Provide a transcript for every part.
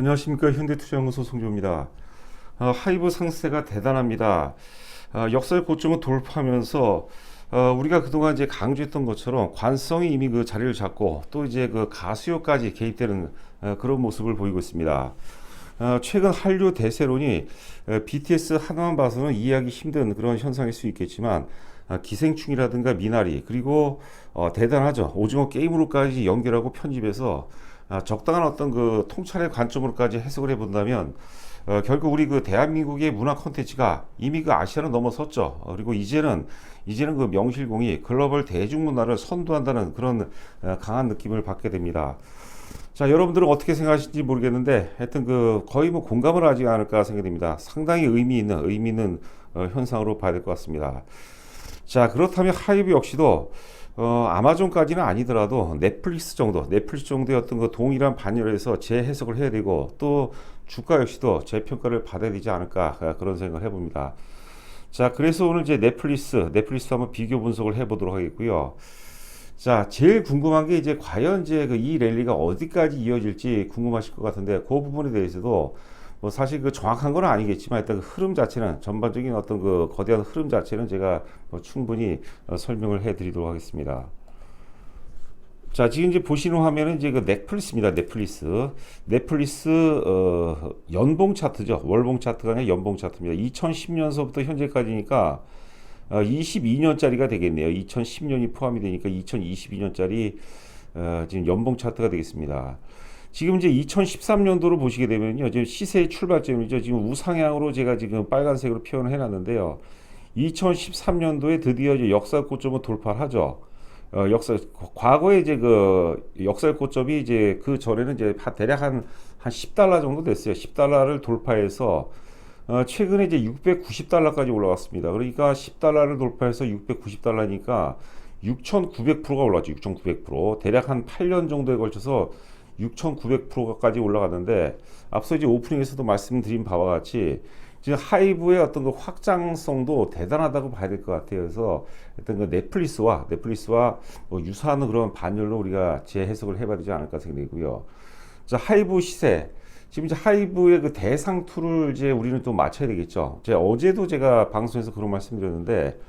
안녕하십니까. 현대투자연구소 송조입니다. 하이브 상세가 대단합니다. 역사의 고점을 돌파하면서 우리가 그동안 이제 강조했던 것처럼 관성이 이미 그 자리를 잡고 또 이제 그 가수요까지 개입되는 그런 모습을 보이고 있습니다. 최근 한류 대세론이 BTS 하나만 봐서는 이해하기 힘든 그런 현상일 수 있겠지만 기생충이라든가 미나리 그리고 대단하죠. 오징어 게임으로까지 연결하고 편집해서 적당한 어떤 그 통찰의 관점으로까지 해석을 해본다면 결국 우리 그 대한민국의 문화 콘텐츠가 이미 그 아시아는 넘어섰죠. 그리고 이제는 그 명실공히 글로벌 대중문화를 선도한다는 그런 강한 느낌을 받게 됩니다. 자, 여러분들은 어떻게 생각하실지 모르겠는데 하여튼 그 거의 뭐 공감을 하지 않을까 생각됩니다. 상당히 의미 있는 현상으로 봐야 될 것 같습니다. 자, 그렇다면 하이브 역시도 아마존까지는 아니더라도 넷플릭스 정도의 어떤 그 동일한 반열에서 재해석을 해야 되고 또 주가 역시도 재평가를 받아야 되지 않을까 그런 생각을 해봅니다. 자, 그래서 오늘 이제 넷플릭스 한번 비교 분석을 해보도록 하겠고요. 자, 제일 궁금한 게 이제 과연 이제 그 이 랠리가 어디까지 이어질지 궁금하실 것 같은데 그 부분에 대해서도 뭐 사실 그 정확한 건 아니겠지만 일단 그 흐름 자체는 전반적인 어떤 그 거대한 흐름 자체는 제가 충분히 설명을 해드리도록 하겠습니다. 자, 지금 이제 보시는 화면은 이제 그 넷플릭스입니다. 넷플릭스 연봉 차트죠. 월봉 차트가 아니라 연봉 차트입니다. 2010년서부터 현재까지니까 22년짜리가 되겠네요. 2010년이 포함이 되니까 2022년짜리 지금 연봉 차트가 되겠습니다. 지금 이제 2013년도로 보시게 되면요. 지금 시세의 출발점이죠. 지금 우상향으로 제가 지금 빨간색으로 표현을 해놨는데요. 2013년도에 드디어 이제 역사 고점을 돌파하죠. 과거에 이제 그 역사 고점이 이제 그 전에는 이제 대략 한 10달러 정도 됐어요. 10달러를 돌파해서 최근에 이제 690달러까지 올라갔습니다. 그러니까 10달러를 돌파해서 690달러니까 6,900%가 올랐죠. 6,900%. 대략 한 8년 정도에 걸쳐서 6,900%까지 올라갔는데 앞서 이제 오프닝에서도 말씀드린 바와 같이 지금 하이브의 어떤 그 확장성도 대단하다고 봐야 될 것 같아요. 그래서 어떤 그 넷플릭스와 뭐 유사한 그런 반열로 우리가 재해석을 해봐야 되지 않을까 생각되고요. 자, 하이브 시세. 지금 이제 하이브의 그 대상 툴을 이제 우리는 또 맞춰야 되겠죠. 어제도 제가 방송에서 그런 말씀드렸는데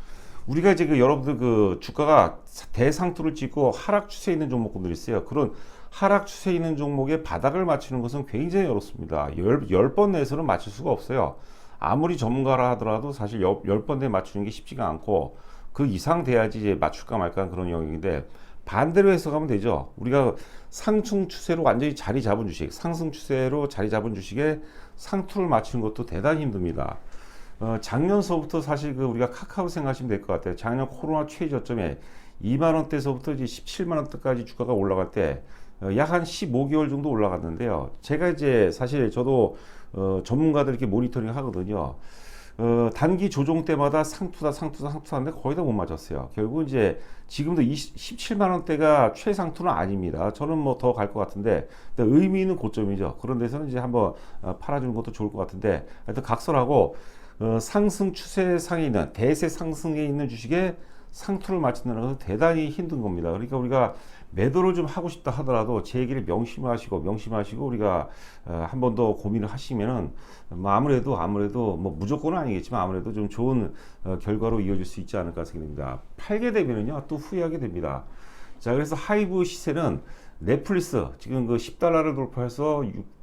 우리가 이제 그 여러분들 그 주가가 대상 툴을 찍고 하락 추세에 있는 종목군들이 있어요. 그런 하락 추세에 있는 종목의 바닥을 맞추는 것은 굉장히 어렵습니다. 10번 내에서는 맞출 수가 없어요. 아무리 전문가라 하더라도 사실 10번 내에 맞추는 게 쉽지가 않고 그 이상 돼야지 이제 맞출까 말까 그런 영역인데 반대로 해석하면 되죠. 우리가 상승 추세로 완전히 자리 잡은 주식, 상승 추세로 자리 잡은 주식에 상투를 맞추는 것도 대단히 힘듭니다. 작년서부터 사실 그 우리가 카카오 생각하시면 될 것 같아요. 작년 코로나 최저점에 2만 원대서부터 이제 17만 원대까지 주가가 올라갈 때 약 한 15개월 정도 올라갔는데요. 제가 이제 사실 저도 전문가들 이렇게 모니터링 하거든요. 단기 조정 때마다 상투다 하는데 거의 다 못 맞았어요. 결국 이제 지금도 17만 원대가 최상투는 아닙니다. 저는 뭐 더 갈 것 같은데 의미 있는 고점이죠. 그런 데서는 이제 한번 팔아주는 것도 좋을 것 같은데 하여튼 각설하고 상승 추세상에 있는 대세 상승에 있는 주식에 상투를 맞춘다는 것은 대단히 힘든 겁니다. 그러니까 우리가 매도를 좀 하고 싶다 하더라도 제 얘기를 명심하시고 우리가 한 번 더 고민을 하시면은 뭐 아무래도 뭐 무조건은 아니겠지만 아무래도 좀 좋은 결과로 이어질 수 있지 않을까 생각됩니다. 팔게 되면은요 또 후회하게 됩니다. 자, 그래서 하이브 시세는 넷플릭스 지금 그 10달러를 돌파해서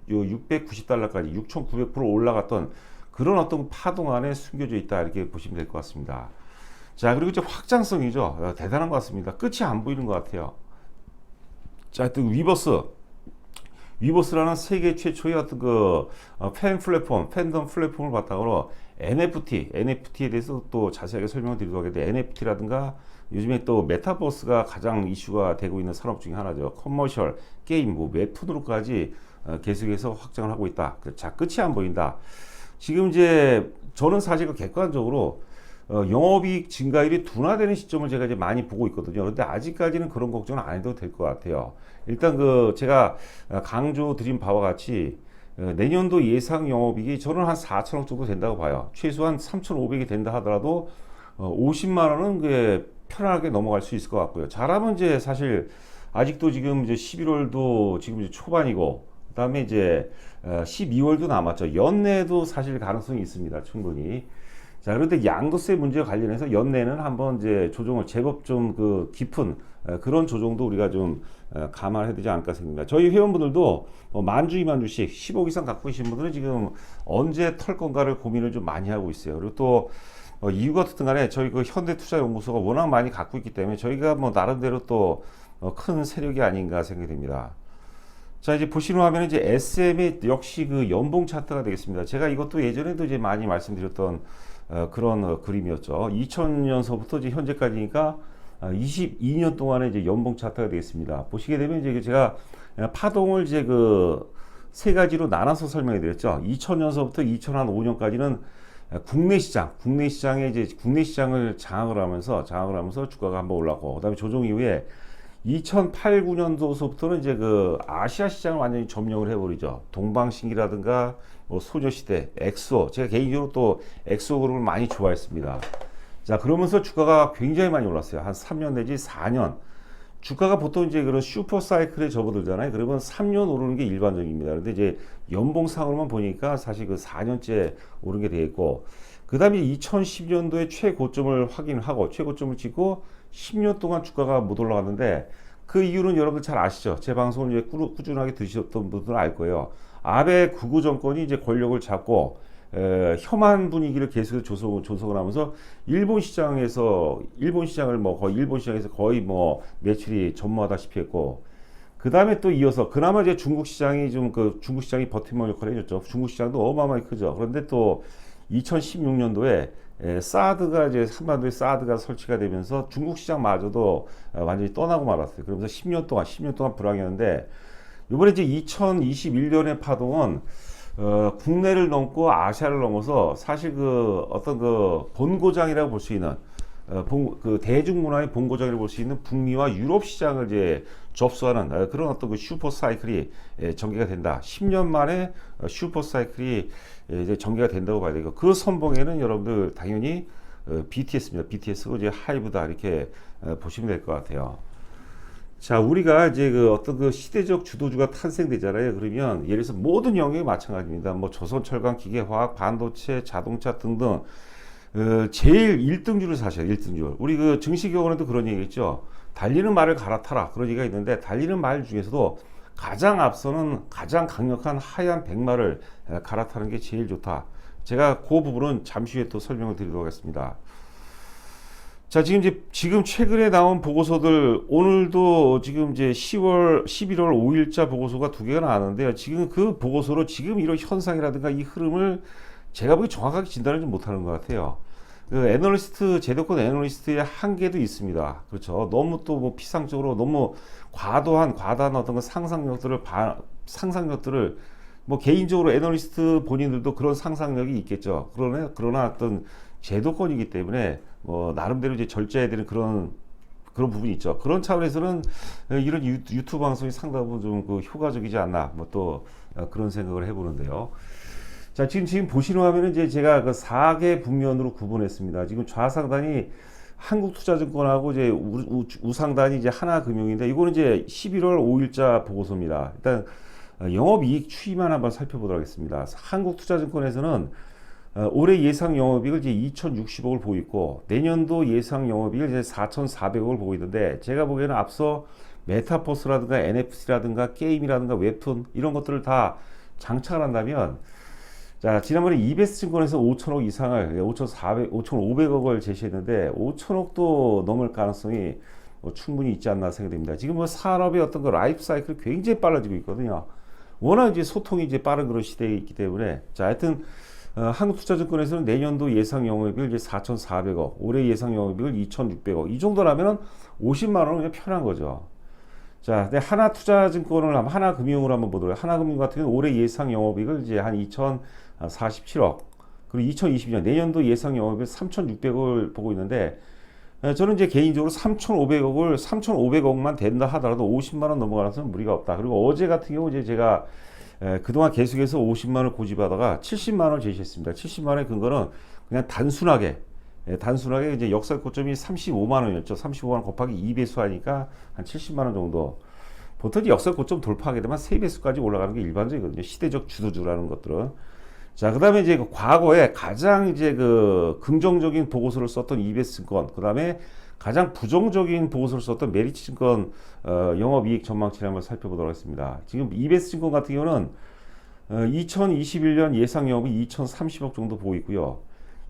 690달러까지 6,900% 올라갔던 그런 어떤 파동 안에 숨겨져 있다 이렇게 보시면 될 것 같습니다. 자, 그리고 이제 확장성이죠. 대단한 것 같습니다. 끝이 안 보이는 것 같아요. 자, 하여튼 위버스라는 세계 최초의 어떤 그 팬덤 플랫폼을 바탕으로 NFT에 대해서 또 자세하게 설명을 드리도록 하겠는데 NFT라든가 요즘에 또 메타버스가 가장 이슈가 되고 있는 산업 중에 하나죠. 커머셜, 게임, 뭐 웹툰으로까지 계속해서 확장을 하고 있다. 자, 끝이 안 보인다. 지금 이제 저는 사실 객관적으로 영업이익 증가율이 둔화되는 시점을 제가 이제 많이 보고 있거든요. 그런데 아직까지는 그런 걱정은 안 해도 될 것 같아요. 일단 그 제가 강조 드린 바와 같이 내년도 예상 영업이익이 저는 한 4천억 정도 된다고 봐요. 최소한 3,500이 된다 하더라도 50만 원은 그게 편하게 넘어갈 수 있을 것 같고요. 잘하면 이제 사실 아직도 지금 이제 11월도 지금 이제 초반이고 그다음에 이제 12월도 남았죠. 연내도 사실 가능성이 있습니다. 충분히. 자, 그런데 양도세 문제와 관련해서 연내는 한번 이제 조정을 제법 좀 그 깊은 그런 조정도 우리가 좀 감안해야 되지 않을까 생각합니다. 저희 회원분들도 만주 2만 주씩 10억 이상 갖고 계신 분들은 지금 언제 털 건가를 고민을 좀 많이 하고 있어요. 그리고 또 이유가 어떻든 간에 저희 그 현대투자연구소가 워낙 많이 갖고 있기 때문에 저희가 뭐 나름대로 또 큰 세력이 아닌가 생각이 됩니다. 자, 이제 보시는 화면은 이제 SM의 역시 그 연봉 차트가 되겠습니다. 제가 이것도 예전에도 이제 많이 말씀드렸던 그런 그림이었죠. 2000년서부터 이제 현재까지니까 22년 동안의 이제 연봉 차트가 되겠습니다. 보시게 되면 이제 제가 파동을 이제 그 세 가지로 나눠서 설명해 드렸죠. 2000년서부터 2005년까지는 국내 시장을 장악을 하면서 주가가 한번 올랐고, 그다음에 조정 이후에 2008, 9년도서부터는 이제 그 아시아 시장을 완전히 점령을 해버리죠. 동방신기라든가 뭐 소녀시대, 엑소. 제가 개인적으로 또 엑소 그룹을 많이 좋아했습니다. 자, 그러면서 주가가 굉장히 많이 올랐어요. 한 3년 내지 4년. 주가가 보통 이제 그런 슈퍼 사이클에 접어들잖아요. 그러면 3년 오르는 게 일반적입니다. 그런데 이제 연봉상으로만 보니까 사실 그 4년째 오른 게 되겠고, 그 다음에 2010년도에 최고점을 확인하고 최고점을 찍고 10년 동안 주가가 못 올라갔는데, 그 이유는 여러분들 잘 아시죠? 제 방송을 이제 꾸준하게 들으셨던 분들은 알 거예요. 아베 극우 정권이 이제 권력을 잡고 혐한 분위기를 계속 조성을 하면서 일본 시장을 뭐 거의 일본 시장에서 거의 뭐 매출이 전무하다시피 했고, 그 다음에 또 이어서 그나마 이제 중국 시장이 중국 시장이 버팀목 역할을 해줬죠. 중국 시장도 어마어마하게 크죠. 그런데 또 2016년도에 사드가 이제 한반도에 사드가 설치가 되면서 중국 시장마저도 완전히 떠나고 말았어요. 그러면서 10년 동안 불황이었는데, 이번에 이제 2021년의 파동은 국내를 넘고 아시아를 넘어서 사실 그 어떤 그 본고장이라고 볼 수 있는 그 대중문화의 본고장이라고 볼 수 있는 북미와 유럽 시장을 이제 접수하는 그런 어떤 그 슈퍼 사이클이 전개가 된다. 10년 만에 슈퍼 사이클이 이제 전개가 된다고 봐야 되고, 그 선봉에는 여러분들 당연히 BTS입니다. BTS고 이제 하이브다 이렇게 보시면 될 것 같아요. 자, 우리가 이제 그 어떤 그 시대적 주도주가 탄생되잖아요. 그러면 예를 들어서 모든 영역이 마찬가지입니다. 뭐 조선철강, 기계화학, 반도체, 자동차 등등 제일 1등주를 사셔요. 1등주. 우리 그 증시교원에도 그런 얘기 있죠. 달리는 말을 갈아타라. 그런 얘기가 있는데, 달리는 말 중에서도 가장 앞서는 가장 강력한 하얀 백마를 갈아타는 게 제일 좋다. 제가 그 부분은 잠시 후에 또 설명을 드리도록 하겠습니다. 자, 지금 최근에 나온 보고서들, 오늘도 지금 이제 11월 5일자 보고서가 두 개가 나왔는데요. 지금 그 보고서로 지금 이런 현상이라든가 이 흐름을 제가 보기 정확하게 진단을 좀 못하는 것 같아요. 그 제도권 애널리스트의 한계도 있습니다. 그렇죠. 너무 또 뭐 피상적으로 너무 과다한 어떤 그 상상력들을 뭐 개인적으로 애널리스트 본인들도 그런 상상력이 있겠죠. 그러나 어떤 제도권이기 때문에 뭐 나름대로 이제 절제해야 되는 그런 부분이 있죠. 그런 차원에서는 이런 유튜브 방송이 상당히 좀 그 효과적이지 않나, 뭐 또 그런 생각을 해보는데요. 자, 지금 보시는 화면은 이제 제가 그 4개 분면으로 구분했습니다. 지금 좌상단이 한국투자증권하고 이제 우상단이 이제 하나금융인데, 이거는 이제 11월 5일자 보고서입니다. 일단 영업이익 추이만 한번 살펴보도록 하겠습니다. 한국투자증권에서는 올해 예상 영업이익을 이제 2,060억을 보고 있고, 내년도 예상 영업이익을 이제 4,400억을 보고 있는데, 제가 보기에는 앞서 메타버스라든가 NFT라든가 게임이라든가 웹툰 이런 것들을 다 장착을 한다면, 자, 지난번에 이베스트 증권에서 5천억 이상을 5,500억을 제시했는데 5천억도 넘을 가능성이 충분히 있지 않나 생각됩니다. 지금 뭐 산업의 어떤 그 라이프 사이클이 굉장히 빨라지고 있거든요. 워낙 이제 소통이 이제 빠른 그런 시대에 있기 때문에, 자, 하여튼 한국투자증권에서는 내년도 예상 영업이익을 이제 4,400억, 올해 예상 영업이익을 2,600억, 이 정도라면은 50만 원은 그냥 편한 거죠. 자, 근데 하나금융을 한번 보도록 해요. 하나금융 같은 경우는 올해 예상 영업이익을 이제 한 2,047억, 그리고 2020년 내년도 예상 영업이익 3,600억을 보고 있는데, 저는 이제 개인적으로 3,500억만 된다 하더라도 50만 원 넘어가서 무리가 없다. 그리고 어제 같은 경우 이제 제가 그동안 계속해서 50만 원을 고집하다가 70만 원을 제시했습니다. 70만 원의 근거는 그냥 단순하게 이제 역사 고점이 35만 원이었죠. 35만 원 곱하기 2배수 하니까 한 70만 원 정도. 보통 역사 고점 돌파하게 되면 3배수까지 올라가는 게 일반적이거든요. 시대적 주도주라는 것들은. 자, 그 다음에 이제 그 과거에 가장 이제 그 긍정적인 보고서를 썼던 이베스증권, 그 다음에 가장 부정적인 보고서를 썼던 메리츠증권 영업이익 전망치를 한번 살펴보도록 하겠습니다. 지금 이베스증권 같은 경우는 2021년 예상 영업이 2,030억 정도 보고 있고요.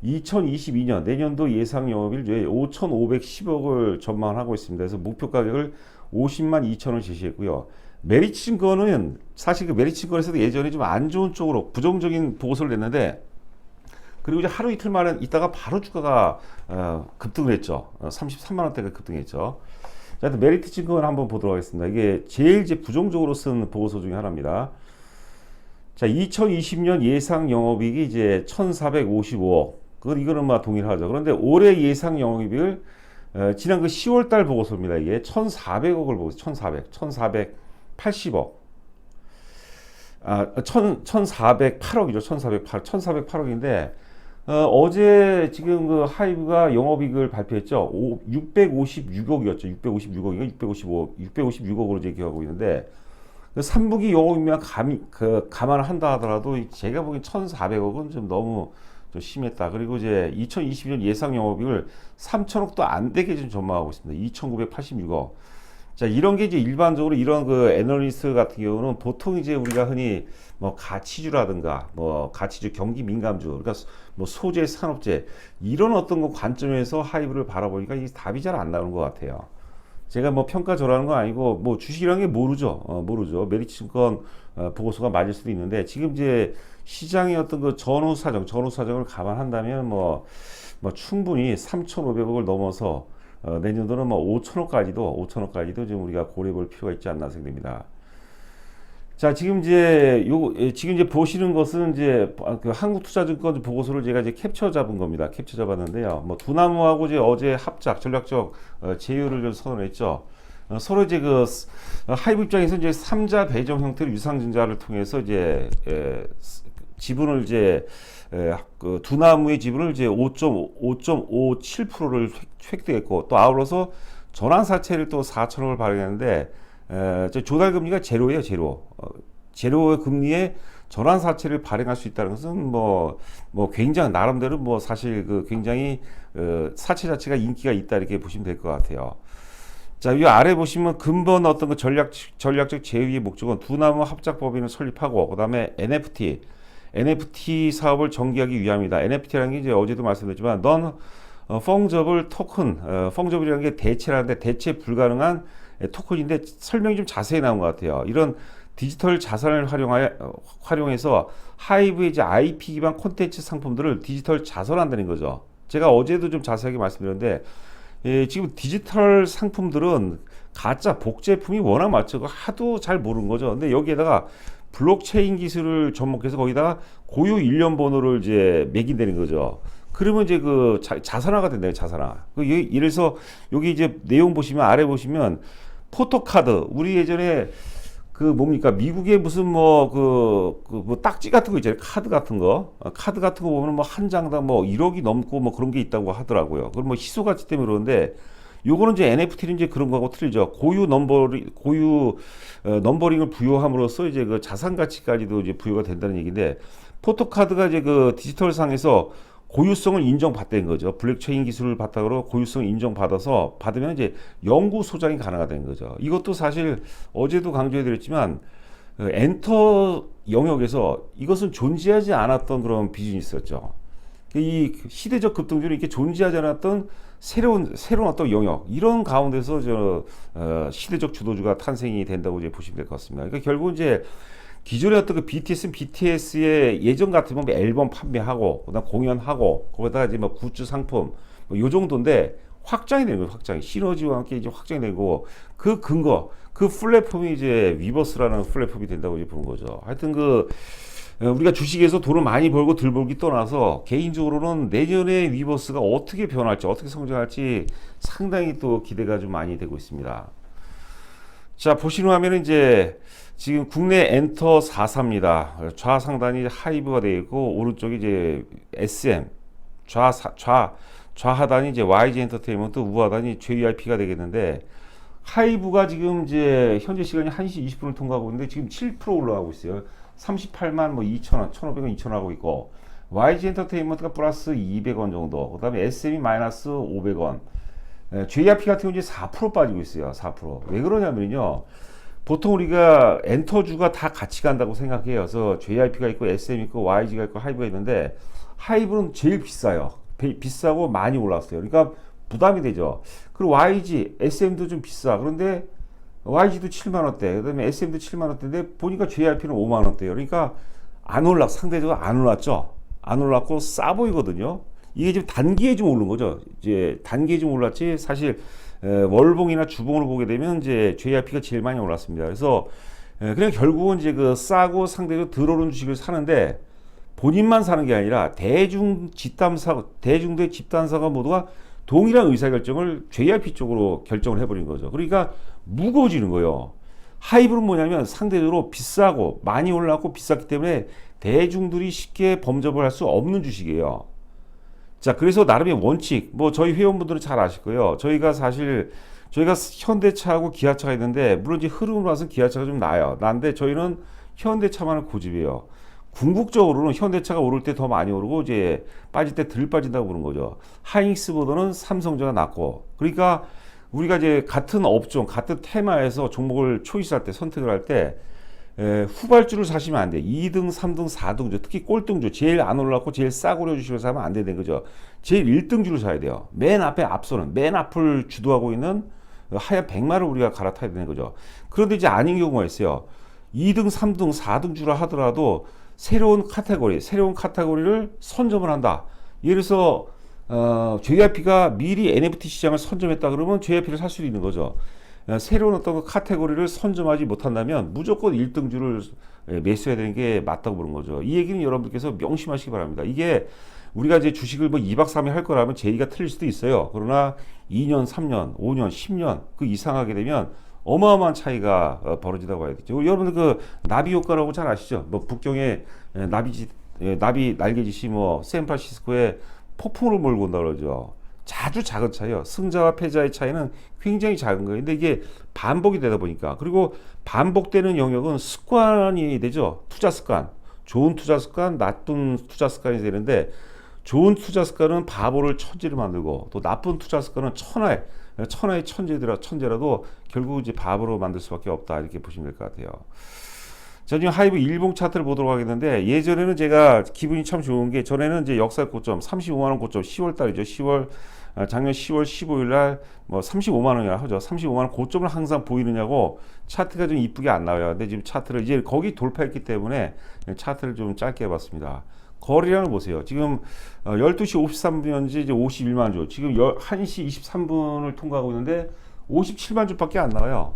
2022년 내년도 예상 영업일 5,510억을 전망하고 있습니다. 그래서 목표 가격을 50만 2천원 제시했고요. 메리츠증권은 사실 그 메리츠증권에서도 예전에 좀 안 좋은 쪽으로 부정적인 보고서를 냈는데, 그리고 이제 하루 이틀 만에 있다가 바로 주가가 급등을 했죠. 33만 원대가 급등했죠. 자, 메리츠증권 한번 보도록 하겠습니다. 이게 제일 이제 부정적으로 쓴 보고서 중에 하나입니다. 자, 2020년 예상 영업이익이 이제 1,455억. 이거는 막 동일하죠. 그런데 올해 예상 영업이익을 지난 그 10월달 보고서입니다. 이게 1,400억을 보고 1,480억. 1,408억이죠. 1,408억인데 어제 지금 그 하이브가 영업이익을 발표했죠. 656억이었죠. 656억인가 656억으로 이제 기억하고 있는데, 3분기 영업이익만 감안을 한다 하더라도 제가 보기엔 1,400억은 좀 너무 좀 심했다. 그리고 이제 2022년 예상 영업이익을 3천억도 안 되게 좀 전망하고 있습니다. 2,986억. 자, 이런 게 이제 일반적으로 이런 그 애널리스트 같은 경우는 보통 이제 우리가 흔히 뭐 가치주라든가 뭐 가치주 경기 민감주, 그러니까 뭐 소재 산업재 이런 어떤 거 관점에서 하이브를 바라보니까 이 답이 잘 안 나오는 것 같아요. 제가 뭐 평가절하는 건 아니고 뭐 주식이라는 게 모르죠. 모르죠. 메리츠증권 보고서가 맞을 수도 있는데, 지금 이제 시장의 어떤 그 전후 사정을 감안한다면 뭐 충분히 3,500억을 넘어서 내년도는 뭐 5천억까지도 좀 우리가 고려해 볼 필요가 있지 않나 생각됩니다. 자, 지금 이제 보시는 것은 이제 그 한국투자증권 보고서를 제가 이제 캡처 잡은 겁니다. 캡처 잡았는데요. 뭐 두나무하고 이제 어제 합작 전략적 제휴를 좀 선언했죠. 서로 이제 그 하이브 입장에서 이제 3자 배정 형태로 유상증자를 통해서 이제 지분을 이제 그 두나무의 지분을 이제 5.57%를 획득했고, 또 아울러서 전환사채를 또 4천억을 발행했는데, 조달금리가 제로예요, 제로. 제로의 금리에 전환사채를 발행할 수 있다는 것은 뭐 굉장히 나름대로 뭐 사실 그 굉장히 사채 자체가 인기가 있다 이렇게 보시면 될 것 같아요. 자, 이 아래 보시면 근본 어떤 그 전략적 제휴의 목적은 두나무 합작법인을 설립하고, 그다음에 NFT 사업을 전개하기 위함이다. NFT라는 게 이제 어제도 말씀드렸지만 넌 펑저블 토큰, 펑저블이라는 게 대체라는데 대체 불가능한 토큰인데 설명이 좀 자세히 나온 것 같아요. 이런 디지털 자산을 활용해서 하이브의 이제 IP 기반 콘텐츠 상품들을 디지털 자선한다는 거죠. 제가 어제도 좀 자세하게 말씀드렸는데, 지금 디지털 상품들은 가짜 복제품이 워낙 많죠. 하도 잘 모르는 거죠. 근데 여기에다가 블록체인 기술을 접목해서 거기다가 고유 일련 번호를 이제 매긴다는 거죠. 그러면 이제 그 자산화가 된다요, 자산화. 이래서 여기 이제 내용 보시면 아래 보시면 포토카드, 우리 예전에 그 뭡니까 미국의 무슨 뭐 딱지 같은 거 있잖아요. 카드 같은 거 보면 뭐 한 장당 뭐 1억이 넘고 뭐 그런 게 있다고 하더라고요. 그럼 뭐 희소 가치 때문에 그러는데, 요거는 이제 NFT는 이제 그런 거하고 틀리죠. 고유 넘버링을 부여함으로써 이제 그 자산 가치까지도 이제 부여가 된다는 얘기인데, 포토카드가 이제 그 디지털 상에서 고유성을 인정받다는 거죠. 블록체인 기술을 바탕으로 고유성을 인정받아서 받으면 이제 영구 소장이 가능하다는 거죠. 이것도 사실 어제도 강조해드렸지만 엔터 영역에서 이것은 존재하지 않았던 그런 비즈니스였죠. 이 시대적 급등주는 이렇게 존재하지 않았던 새로운 어떤 영역, 이런 가운데서 시대적 주도주가 탄생이 된다고 이제 보시면 될 것 같습니다. 그러니까 결국 이제 기존의 어떤 그 BTS의 예전 같으면 뭐 앨범 판매하고, 그다음 공연하고, 거기다가 이제 뭐 굿즈 상품, 요 정도인데 확장이 되는 거예요, 확장이. 시너지와 함께 이제 확장이 되고, 그 근거, 그 플랫폼이 이제 위버스라는 플랫폼이 된다고 이제 보는 거죠. 하여튼 우리가 주식에서 돈을 많이 벌고 덜 벌기 떠나서 개인적으로는 내년에 위버스가 어떻게 변할지, 어떻게 성장할지 상당히 또 기대가 좀 많이 되고 있습니다. 자, 보시는 화면은 이제 지금 국내 엔터 4사입니다. 좌상단이 하이브가 되어 있고, 오른쪽이 이제 SM, 좌하단이 이제 YG 엔터테인먼트, 우하단이 JYP가 되겠는데, 하이브가 지금 이제 현재 시간이 1시 20분을 통과하고 있는데 지금 7% 올라가고 있어요. 38만 뭐 2천원, 1,500원, 2천원 하고 있고 YG 엔터테인먼트가 플러스 200원 정도, 그 다음에 SM이 마이너스 500원, JYP 같은 경우 이제 4% 빠지고 있어요. 4%. 왜 그러냐면요. 보통 우리가 엔터주가 다 같이 간다고 생각해요. 그래서 JYP가 있고 SM 있고 YG가 있고 하이브가 있는데 하이브는 제일 비싸요. 비싸고 많이 올랐어요. 그러니까 부담이 되죠. 그리고 YG, SM도 좀 비싸. 그런데 YG도 7만 원대, 그다음에 SM도 7만 원대인데 보니까 JYP는 5만 원대예요. 그러니까 안 상대적으로 안 올랐죠. 안 올랐고 싸 보이거든요. 이게 지금 단기에 좀 오른 거죠. 이제 단기에 좀 올랐지 사실 월봉이나 주봉으로 보게 되면 이제 JYP가 제일 많이 올랐습니다. 그래서 그냥 결국은 이제 그 싸고 상대적으로 들어오는 주식을 사는데 본인만 사는 게 아니라 대중들의 집단사가 모두가 동일한 의사결정을 JYP 쪽으로 결정을 해버린 거죠. 그러니까 무거워지는 거예요. 하이브는 뭐냐면 상대적으로 비싸고 많이 올랐고 비쌌기 때문에 대중들이 쉽게 범접을 할 수 없는 주식이에요. 자, 그래서 나름의 원칙, 뭐 저희 회원분들은 잘 아실 거예요. 저희가 현대차하고 기아차가 있는데 물론 이제 흐름으로 봐서 기아차가 좀 나아요. 난데 저희는 현대차만을 고집해요. 궁극적으로는 현대차가 오를 때 더 많이 오르고 이제 빠질 때 덜 빠진다고 보는 거죠. 하이닉스보다는 삼성전자 낫고. 그러니까 우리가 이제 같은 업종, 같은 테마에서 종목을 초이스할 때, 선택을 할 때 후발주를 사시면 안 돼. 2등, 3등, 4등주, 특히 꼴등주, 제일 안 올랐고 제일 싸구려 주식을 사면 안 되는 거죠. 제일 1등주를 사야 돼요. 맨 앞에 앞서는, 맨 앞을 주도하고 있는 하얀 백마를 우리가 갈아타야 되는 거죠. 그런데 이제 아닌 경우가 있어요. 2등, 3등, 4등주라 하더라도 새로운 카테고리를 선점을 한다. 예를 들어서 JYP가 미리 NFT 시장을 선점했다 그러면 JYP를 살 수 있는 거죠. 새로운 어떤 카테고리를 선점하지 못한다면 무조건 1등주를 매수해야 되는 게 맞다고 보는 거죠. 이 얘기는 여러분들께서 명심하시기 바랍니다. 이게 우리가 이제 주식을 뭐 2박 3일 할 거라면 제 얘기가 틀릴 수도 있어요. 그러나 2년, 3년, 5년, 10년 그 이상 하게 되면 어마어마한 차이가 벌어지다고 봐야겠죠. 여러분들 그 나비 효과라고 잘 아시죠? 뭐 북경의 나비 날개짓이 뭐 샌프란시스코에 폭풍을 몰고 온다 그러죠. 아주 작은 차이요. 승자와 패자의 차이는 굉장히 작은 거예요. 근데 이게 반복이 되다 보니까, 그리고 반복되는 영역은 습관이 되죠. 투자 습관. 좋은 투자 습관, 나쁜 투자 습관이 되는데, 좋은 투자 습관은 바보를 천지를 만들고, 또 나쁜 투자 습관은 천하의 천재라도 결국 이제 바보로 만들 수밖에 없다. 이렇게 보시면 될 것 같아요. 자, 지금 하이브 일봉 차트를 보도록 하겠는데, 예전에는 제가 기분이 참 좋은 게, 전에는 이제 역사 고점 35만원 고점 10월 달이죠. 작년 10월 15일 날 뭐 35만 원이라 하죠. 35만 원 고점을 항상 보이느냐고 차트가 좀 이쁘게 안 나와요. 근데 지금 차트를 이제 거기 돌파했기 때문에 차트를 좀 짧게 해봤습니다. 거래량을 보세요. 지금 12시 53분 현재 이제 51만 주, 지금 1시 23분을 통과하고 있는데 57만 주밖에 안 나와요.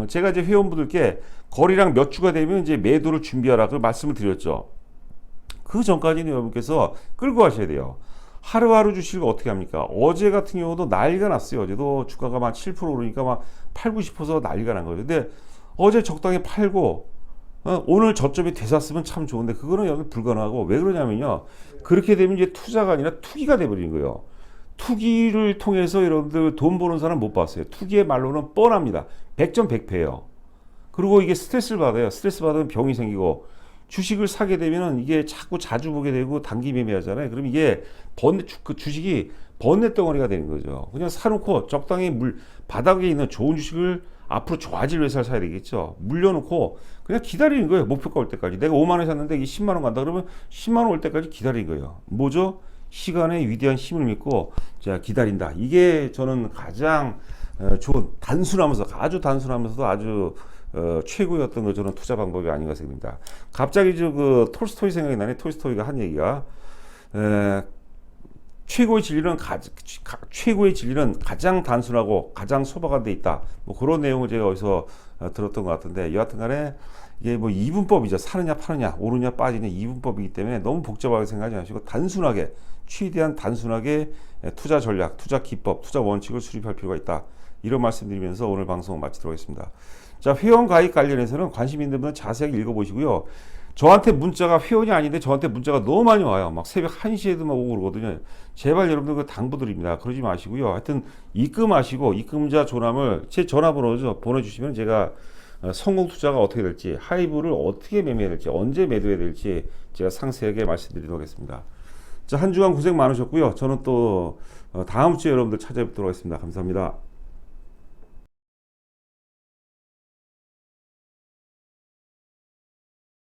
제가 이제 회원분들께 거래량 몇 주가 되면 이제 매도를 준비하라 그 말씀을 드렸죠. 그 전까지는 여러분께서 끌고 가셔야 돼요. 하루하루 주식을 어떻게 합니까? 어제 같은 경우도 난리가 났어요. 어제도 주가가 막 7% 오르니까 막 팔고 싶어서 난리가 난 거예요. 근데 어제 적당히 팔고 오늘 저점이 되샀으면 참 좋은데 그거는 여러분 불가능하고, 왜 그러냐면요. 그렇게 되면 이제 투자가 아니라 투기가 돼버리는 거예요. 투기를 통해서 여러분들 돈 버는 사람 못 봤어요. 투기의 말로는 뻔합니다. 100점 100패예요. 그리고 이게 스트레스를 받아요. 스트레스 받으면 병이 생기고, 주식을 사게 되면은 이게 자주 보게 되고 단기 매매하잖아요. 그럼 이게 그 주식이 번뇌 덩어리가 되는 거죠. 그냥 사놓고 적당히 바닥에 있는 좋은 주식을 앞으로 좋아질 회사를 사야 되겠죠. 물려놓고 그냥 기다리는 거예요. 목표가 올 때까지. 내가 5만 원 샀는데 이게 10만 원 간다 그러면 10만 원 올 때까지 기다리는 거예요. 뭐죠? 시간의 위대한 힘을 믿고 자 기다린다. 이게 저는 가장 좋은 아주 단순하면서도 아주 최고였던 거 저는 투자 방법이 아닌가 생각합니다. 갑자기 그 톨스토이 생각이 나네. 톨스토이가 한 얘기가 최고의 진리는 가장 단순하고 가장 소박한 데 있다. 뭐 그런 내용을 제가 어디서 들었던 것 같은데, 여하튼간에 이게 뭐 이분법이죠. 사느냐 파느냐 오르냐 빠지냐 이분법이기 때문에 너무 복잡하게 생각하지 마시고 최대한 단순하게 투자 전략, 투자 기법, 투자 원칙을 수립할 필요가 있다. 이런 말씀드리면서 오늘 방송 마치도록 하겠습니다. 자, 회원 가입 관련해서는 관심 있는 분은 자세하게 읽어보시고요. 저한테 문자가 회원이 아닌데 저한테 문자가 너무 많이 와요. 막 새벽 1시에도 막 오고 그러거든요. 제발 여러분들 그 당부드립니다. 그러지 마시고요. 하여튼 입금하시고 입금자 조남을 제 전화번호죠. 보내주시면 제가 성공 투자가 어떻게 될지, 하이브를 어떻게 매매해야 될지, 언제 매도해야 될지 제가 상세하게 말씀드리도록 하겠습니다. 자, 한 주간 고생 많으셨고요. 저는 또 다음 주에 여러분들 찾아뵙도록 하겠습니다. 감사합니다.